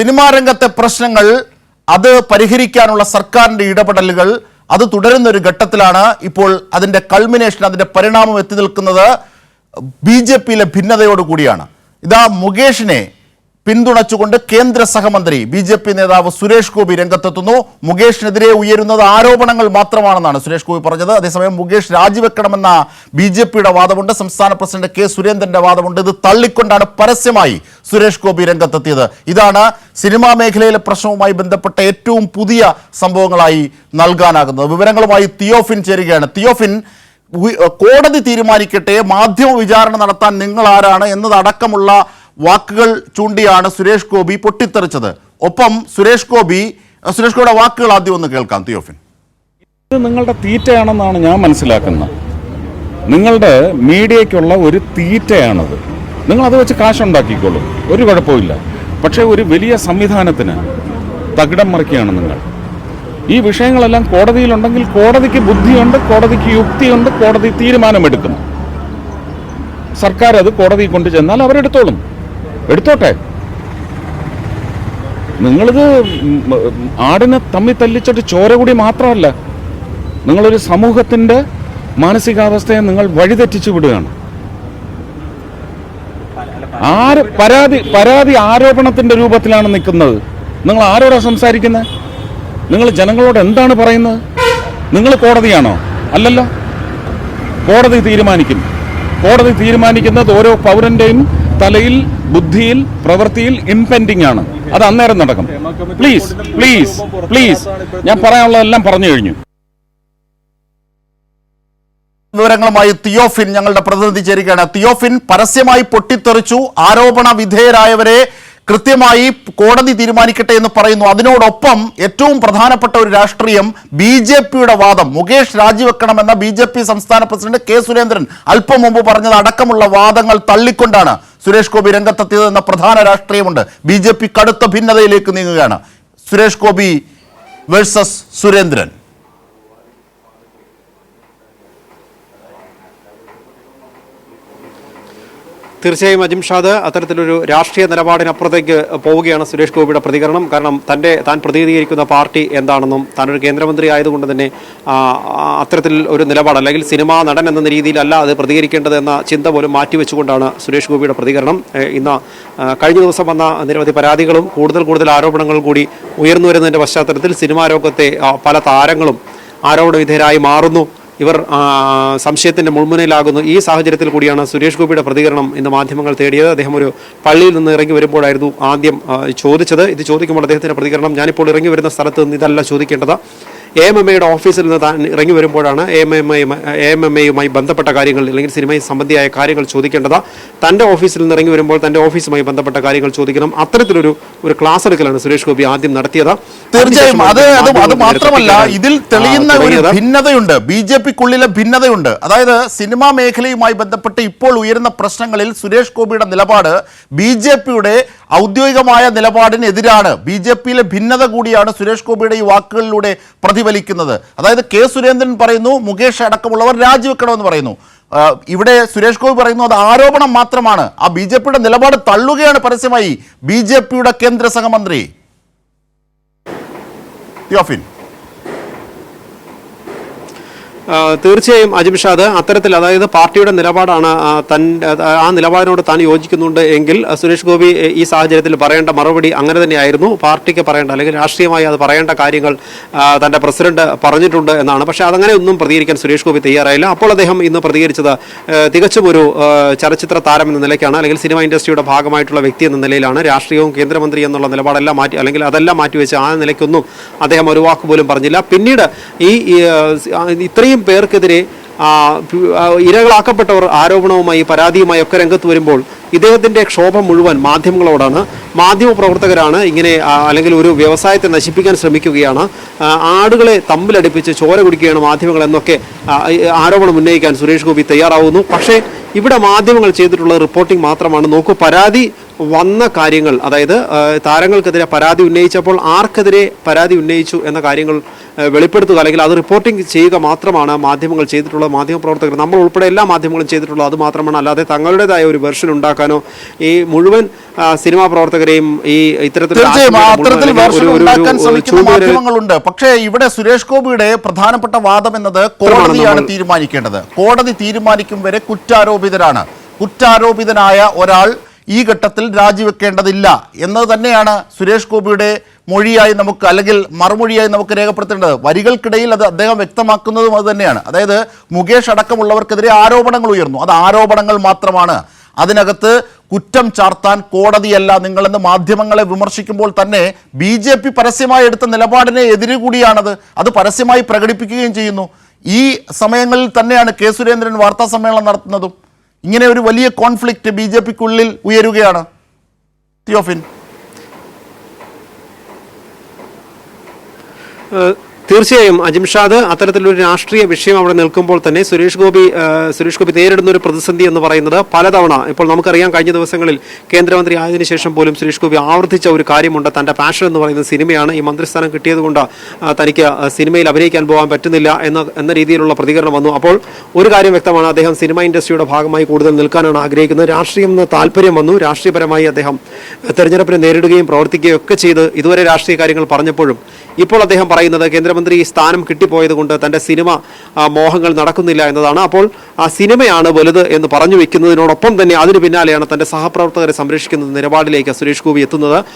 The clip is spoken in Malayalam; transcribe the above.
സിനിമാ രംഗത്തെ പ്രശ്നങ്ങൾ അത് പരിഹരിക്കാനുള്ള സർക്കാരിന്റെ ഇടപെടലുകൾ അത് തുടരുന്ന ഒരു ഘട്ടത്തിലാണ് ഇപ്പോൾ അതിന്റെ കൾമിനേഷൻ അതിന്റെ പരിണാമം എത്തി നിൽക്കുന്നത് ബിജെപിയിലെ ഭിന്നതയോടുകൂടിയാണ്. ഇതാ മുകേഷിനെ പിന്തുണച്ചുകൊണ്ട് കേന്ദ്ര സഹമന്ത്രി ബിജെപി നേതാവ് സുരേഷ് ഗോപി രംഗത്തെത്തുന്നു. മുകേഷിനെതിരെ ഉയരുന്നത് ആരോപണങ്ങൾ മാത്രമാണെന്നാണ് സുരേഷ് ഗോപി പറഞ്ഞത്. അതേസമയം മുകേഷ് രാജിവെക്കണമെന്ന ബിജെപിയുടെ വാദമുണ്ട്, സംസ്ഥാന പ്രസിഡന്റ് കെ സുരേന്ദ്രന്റെ വാദമുണ്ട്. ഇത് തള്ളിക്കൊണ്ടാണ് പരസ്യമായി സുരേഷ് ഗോപി രംഗത്തെത്തിയത്. ഇതാണ് സിനിമാ മേഖലയിലെ പ്രശ്നവുമായി ബന്ധപ്പെട്ട ഏറ്റവും പുതിയ സംഭവങ്ങളായി നൽകാനാകുന്നത്. വിവരങ്ങളുമായി തിയോഫിൻ ചേരുകയാണ്. തിയോഫിൻ, കോടതി തീരുമാനിക്കട്ടെ, മാധ്യമ വിചാരണ നടത്താൻ നിങ്ങൾ ആരാണ് എന്നതടക്കമുള്ള വാക്കുകൾ ചൂണ്ടിയാണ് സുരേഷ് ഗോപി പൊട്ടിത്തെറിച്ചത്. ഒപ്പം സുരേഷ് ഗോപിയുടെ വാക്കുകൾ ആദ്യം ഒന്ന് കേൾക്കാം. തിയോഫിൻ, ഇത് നിങ്ങളുടെ തീറ്റയാണെന്നാണ് ഞാൻ മനസ്സിലാക്കുന്നത്. നിങ്ങളുടെ മീഡിയയ്ക്കുള്ള ഒരു തീറ്റയാണത്. നിങ്ങൾ അത് വെച്ച് കാശുണ്ടാക്കിക്കോളും, ഒരു കുഴപ്പമില്ല. പക്ഷേ ഒരു വലിയ സംവിധാനത്തിന് തകിടം മറിക്കുകയാണ് നിങ്ങൾ. ഈ വിഷയങ്ങളെല്ലാം കോടതിയിലുണ്ടെങ്കിൽ കോടതിക്ക് ബുദ്ധിയുണ്ട്, കോടതിക്ക് യുക്തിയുണ്ട്, കോടതി തീരുമാനമെടുക്കും. സർക്കാർ അത് കോടതിയിൽ കൊണ്ടു ചെന്നാൽ അവരെടുത്തോളും, എടുത്തോട്ടെ. നിങ്ങളിത് ആടിനെ തമ്മി തല്ലിച്ചിട്ട് ചോര കൂടി മാത്രമല്ല, നിങ്ങളൊരു സമൂഹത്തിൻ്റെ മാനസികാവസ്ഥയെ നിങ്ങൾ വഴിതെറ്റിച്ചു വിടുകയാണ്. പരാതി ആരോപണത്തിന്റെ രൂപത്തിലാണ് നിൽക്കുന്നത്. നിങ്ങൾ ആരോടാ സംസാരിക്കുന്നത്? നിങ്ങൾ ജനങ്ങളോട് എന്താണ് പറയുന്നത്? നിങ്ങൾ കോടതിയാണോ? അല്ലല്ലോ. കോടതി തീരുമാനിക്കുന്നത് ഓരോ പൗരന്റെയും തലയിൽ, ബുദ്ധിയിൽ, പ്രവൃത്തിയിൽ ഇംപെൻഡിങ് ആണ്. അത് അന്നേരം നടക്കും. പ്ലീസ് ഞാൻ പറയാനുള്ളതെല്ലാം പറഞ്ഞു കഴിഞ്ഞു. വിവരങ്ങളുമായി തിയോഫിൻ ഞങ്ങളുടെ പ്രതിനിധി ചേരുകയാണ്. തിയോഫിൻ, പരസ്യമായി പൊട്ടിത്തെറിച്ചു, ആരോപണ വിധേയരായവരെ കൃത്യമായി കോടതി തീരുമാനിക്കട്ടെ എന്ന് പറയുന്നു. അതിനോടൊപ്പം ഏറ്റവും പ്രധാനപ്പെട്ട ഒരു രാഷ്ട്രീയം ബിജെപിയുടെ വാദം, മുകേഷ് രാജിവെക്കണമെന്ന ബിജെപി സംസ്ഥാന പ്രസിഡന്റ് കെ സുരേന്ദ്രൻ അല്പം മുമ്പ് പറഞ്ഞത് അടക്കമുള്ള വാദങ്ങൾ തള്ളിക്കൊണ്ടാണ് സുരേഷ് ഗോപി രംഗത്തെത്തിയത് എന്ന പ്രധാന രാഷ്ട്രീയമുണ്ട്. ബിജെപി കടുത്ത ഭിന്നതയിലേക്ക് നീങ്ങുകയാണ്. സുരേഷ് ഗോപി വേഴ്സസ് സുരേന്ദ്രൻ. തീർച്ചയായും അജിംഷാദ്, അത്തരത്തിലൊരു രാഷ്ട്രീയ നിലപാടിനപ്പുറത്തേക്ക് പോവുകയാണ് സുരേഷ് ഗോപിയുടെ പ്രതികരണം. കാരണം താൻ പ്രതിനിധീകരിക്കുന്ന പാർട്ടി എന്താണെന്നും താനൊരു കേന്ദ്രമന്ത്രി ആയതുകൊണ്ട് തന്നെ അത്തരത്തിൽ ഒരു നിലപാട്, അല്ലെങ്കിൽ സിനിമാ നടൻ എന്ന രീതിയിലല്ല അത് പ്രതികരിക്കേണ്ടത് എന്ന ചിന്ത പോലും മാറ്റിവെച്ചുകൊണ്ടാണ് സുരേഷ് ഗോപിയുടെ പ്രതികരണം. ഇന്ന് കഴിഞ്ഞ ദിവസം വന്ന നിരവധി പരാതികളും കൂടുതൽ ആരോപണങ്ങളും കൂടി ഉയർന്നു വരുന്നതിൻ്റെ പശ്ചാത്തലത്തിൽ സിനിമാ ലോകത്തെ പല താരങ്ങളും ആരോപണ വിധേയരായി മാറുന്നു, ഇവർ സംശയത്തിൻ്റെ മുൾമുനയിലാകുന്നു. ഈ സാഹചര്യത്തിൽ കൂടിയാണ് സുരേഷ് ഗോപിയുടെ പ്രതികരണം ഇന്ന് മാധ്യമങ്ങൾ തേടിയത്. അദ്ദേഹം ഒരു പള്ളിയിൽ നിന്ന് ഇറങ്ങി വരുമ്പോഴായിരുന്നു ആദ്യം ചോദിച്ചത്. ഇത് ചോദിക്കുമ്പോൾ അദ്ദേഹത്തിൻ്റെ പ്രതികരണം, ഞാനിപ്പോൾ ഇറങ്ങി വരുന്ന സ്ഥലത്ത് നിന്ന് ഇതല്ല ചോദിക്കേണ്ടത്, AMMAയുടെ ഓഫീസിൽ നിന്ന് താൻ ഇറങ്ങി വരുമ്പോഴാണ് AMMAയുമായി ബന്ധപ്പെട്ട കാര്യങ്ങൾ, അല്ലെങ്കിൽ സിനിമയിൽ സംബന്ധിയായ കാര്യങ്ങൾ ചോദിക്കേണ്ടത്. തൻ്റെ ഓഫീസിൽ നിന്ന് ഇറങ്ങി വരുമ്പോൾ തൻ്റെ ഓഫീസുമായി ബന്ധപ്പെട്ട കാര്യങ്ങൾ ചോദിക്കണം. അത്തരത്തിലൊരു ക്ലാസ് എടുക്കലാണ് സുരേഷ് ഗോപി ആദ്യം നടത്തിയത്. തീർച്ചയായും അത് മാത്രമല്ല, ഇതിൽ തെളിയുന്ന ഒരു ഭിന്നതയുണ്ട്, ബിജെപിക്കുള്ളിലെ ഭിന്നതയുണ്ട്. അതായത് സിനിമാ മേഖലയുമായി ബന്ധപ്പെട്ട് ഇപ്പോൾ ഉയരുന്ന പ്രശ്നങ്ങളിൽ സുരേഷ് ഗോപിയുടെ നിലപാട് ബിജെപിയുടെ ഔദ്യോഗികമായ നിലപാടിനെതിരാണ്. ബിജെപിയിലെ ഭിന്നത കൂടിയാണ് സുരേഷ് ഗോപിയുടെ ഈ വാക്കുകളിലൂടെ പ്രതിഫലിക്കുന്നത്. അതായത് കെ സുരേന്ദ്രൻ പറയുന്നു മുകേഷ് അടക്കമുള്ളവർ രാജിവെക്കണമെന്ന് പറയുന്നു. ഇവിടെ സുരേഷ് ഗോപി പറയുന്നു അത് ആരോപണം മാത്രമാണ്. ആ ബിജെപിയുടെ നിലപാട് തള്ളുകയാണ് പരസ്യമായി ബിജെപിയുടെ കേന്ദ്ര സഹമന്ത്രി. തിയോഫിൻ, തീർച്ചയായും അജിംഷാദ്, അത്തരത്തിൽ അതായത് പാർട്ടിയുടെ നിലപാടാണ്, ആ നിലപാടിനോട് താൻ യോജിക്കുന്നുണ്ട് എങ്കിൽ സുരേഷ് ഗോപി ഈ സാഹചര്യത്തിൽ പറയേണ്ട മറുപടി അങ്ങനെ തന്നെയായിരുന്നു. പാർട്ടിക്ക് പറയേണ്ട, അല്ലെങ്കിൽ രാഷ്ട്രീയമായി അത് പറയേണ്ട കാര്യങ്ങൾ തൻ്റെ പ്രസിഡന്റ് പറഞ്ഞിട്ടുണ്ട് എന്നാണ്. പക്ഷേ അതങ്ങനെ ഒന്നും പ്രതികരിക്കാൻ സുരേഷ് ഗോപി തയ്യാറായില്ല. അപ്പോൾ അദ്ദേഹം ഇന്ന് പ്രതികരിച്ചത് തികച്ചും ഒരു ചലച്ചിത്ര താരം എന്ന നിലയ്ക്കാണ്, അല്ലെങ്കിൽ സിനിമ ഇൻഡസ്ട്രിയുടെ ഭാഗമായിട്ടുള്ള വ്യക്തി എന്ന നിലയിലാണ്. രാഷ്ട്രീയവും കേന്ദ്രമന്ത്രി എന്നുള്ള നിലപാടെല്ലാം മാറ്റി, അല്ലെങ്കിൽ അതെല്ലാം മാറ്റിവെച്ച് ആ നിലയ്ക്കൊന്നും അദ്ദേഹം ഒരു വാക്ക് പോലും പറഞ്ഞില്ല. പിന്നീട് ഇത്രയും പേർക്കെതിരെ ഇരകളാക്കപ്പെട്ടവർ ആരോപണവുമായി പരാതിയുമായി ഒക്കെ രംഗത്ത് വരുമ്പോൾ ഇദ്ദേഹത്തിൻ്റെ ക്ഷോഭം മുഴുവൻ മാധ്യമങ്ങളോടാണ്. മാധ്യമ പ്രവർത്തകരാണ് ഇങ്ങനെ, അല്ലെങ്കിൽ ഒരു വ്യവസായത്തെ നശിപ്പിക്കാൻ ശ്രമിക്കുകയാണ്, ആടുകളെ തമ്മിലടിപ്പിച്ച് ചോര കുടിക്കുകയാണ് മാധ്യമങ്ങൾ എന്നൊക്കെ ആരോപണം ഉന്നയിക്കാൻ സുരേഷ് ഗോപി തയ്യാറാവുന്നു. പക്ഷേ ഇവിടെ മാധ്യമങ്ങൾ ചെയ്തിട്ടുള്ള റിപ്പോർട്ടിംഗ് മാത്രമാണ്. നോക്കൂ, പരാതി വന്ന കാര്യങ്ങൾ, അതായത് താരങ്ങൾക്കെതിരെ പരാതി ഉന്നയിച്ചപ്പോൾ ആർക്കെതിരെ പരാതി ഉന്നയിച്ചു എന്ന കാര്യങ്ങൾ വെളിപ്പെടുത്തുക അല്ലെങ്കിൽ അത് റിപ്പോർട്ടിംഗ് ചെയ്യുക മാത്രമാണ് മാധ്യമങ്ങൾ ചെയ്തിട്ടുള്ളത്. മാധ്യമപ്രവർത്തകർ നമ്മൾ ഉൾപ്പെടെ എല്ലാ മാധ്യമങ്ങളും ചെയ്തിട്ടുള്ളത് അത് മാത്രമാണ്. അല്ലാതെ തങ്ങളുടേതായ ഒരു വെർഷൻ ഉണ്ടാക്കാനോ ഈ മുഴുവൻ സിനിമാ പ്രവർത്തകരെയും ഈ മാധ്യമങ്ങളുണ്ട്. പക്ഷേ ഇവിടെ സുരേഷ് ഗോപിയുടെ പ്രധാനപ്പെട്ട വാദം എന്നത് കോടതിയാണ് തീരുമാനിക്കേണ്ടത്. കോടതി തീരുമാനിക്കും വരെ കുറ്റാരോപിതരാണ്. കുറ്റാരോപിതനായ ഒരാൾ ഈ ഘട്ടത്തിൽ രാജിവെക്കേണ്ടതില്ല എന്നത് തന്നെയാണ് സുരേഷ് ഗോപിയുടെ മൊഴിയായി നമുക്ക് അല്ലെങ്കിൽ മറുമൊഴിയായി നമുക്ക് രേഖപ്പെടുത്തേണ്ടത്. വരികൾക്കിടയിൽ അത് അദ്ദേഹം വ്യക്തമാക്കുന്നതും അത് തന്നെയാണ്. അതായത് മുകേഷ് അടക്കമുള്ളവർക്കെതിരെ ആരോപണങ്ങൾ ഉയർന്നു. അത് ആരോപണങ്ങൾ മാത്രമാണ്. അതിനകത്ത് കുറ്റം ചാർത്താൻ കോടതിയല്ല നിങ്ങളെന്ന് മാധ്യമങ്ങളെ വിമർശിക്കുമ്പോൾ തന്നെ BJP പരസ്യമായി എടുത്ത നിലപാടിനെ എതിരുകൂടിയാണത്. അത് പരസ്യമായി പ്രകടിപ്പിക്കുകയും ചെയ്യുന്നു. ഈ സമയങ്ങളിൽ തന്നെയാണ് കെ സുരേന്ദ്രൻ വാർത്താ സമ്മേളനം നടത്തുന്നതും. ഇങ്ങനെ ഒരു വലിയ കോൺഫ്ലിക്റ്റ് BJPക്കുള്ളിൽ ഉയരുകയാണ്. തിയോഫിൻ, തീർച്ചയായും അജിംഷാദ്, അത്തരത്തിലൊരു രാഷ്ട്രീയ വിഷയം അവിടെ നിൽക്കുമ്പോൾ തന്നെ സുരേഷ് ഗോപി നേരിടുന്ന ഒരു പ്രതിസന്ധി എന്ന് പറയുന്നത് പലതവണ ഇപ്പോൾ നമുക്കറിയാം. കഴിഞ്ഞ ദിവസങ്ങളിൽ കേന്ദ്രമന്ത്രി ആയതിനു ശേഷം പോലും സുരേഷ് ഗോപി ആവർത്തിച്ച ഒരു കാര്യമുണ്ട്. തന്റെ പാഷൻ എന്ന് പറയുന്നത് സിനിമയാണ്. ഈ മന്ത്രിസ്ഥാനം കിട്ടിയതുകൊണ്ട് തനിക്ക് സിനിമയിൽ അഭിനയിക്കാൻ പോകാൻ പറ്റുന്നില്ല എന്ന രീതിയിലുള്ള പ്രതികരണം വന്നു. അപ്പോൾ ഒരു കാര്യം വ്യക്തമാണ്, അദ്ദേഹം സിനിമ ഇൻഡസ്ട്രിയുടെ ഭാഗമായി കൂടുതൽ നിൽക്കാനാണ് ആഗ്രഹിക്കുന്നത്. രാഷ്ട്രീയം എന്ന താല്പര്യം വന്നു. രാഷ്ട്രീയപരമായി അദ്ദേഹം തെരഞ്ഞെടുപ്പിനെ നേരിടുകയും പ്രവർത്തിക്കുകയും ഒക്കെ ചെയ്ത് ഇതുവരെ രാഷ്ട്രീയ കാര്യങ്ങൾ പറഞ്ഞപ്പോഴും ഇപ്പോൾ അദ്ദേഹം പറയുന്നത് കേന്ദ്രമന്ത്രി സ്ഥാനം കിട്ടിപ്പോയത് കൊണ്ട് തന്റെ സിനിമ മോഹങ്ങൾ നടക്കുന്നില്ല എന്നതാണ്. അപ്പോൾ ആ സിനിമയാണ് വലുത് എന്ന് പറഞ്ഞു വെക്കുന്നതിനോടൊപ്പം തന്നെ അതിന് പിന്നാലെയാണ് തന്റെ സഹപ്രവർത്തകരെ സംരക്ഷിക്കുന്ന നിലപാടിലേക്ക് സുരേഷ് ഗോപി എത്തുന്നത്.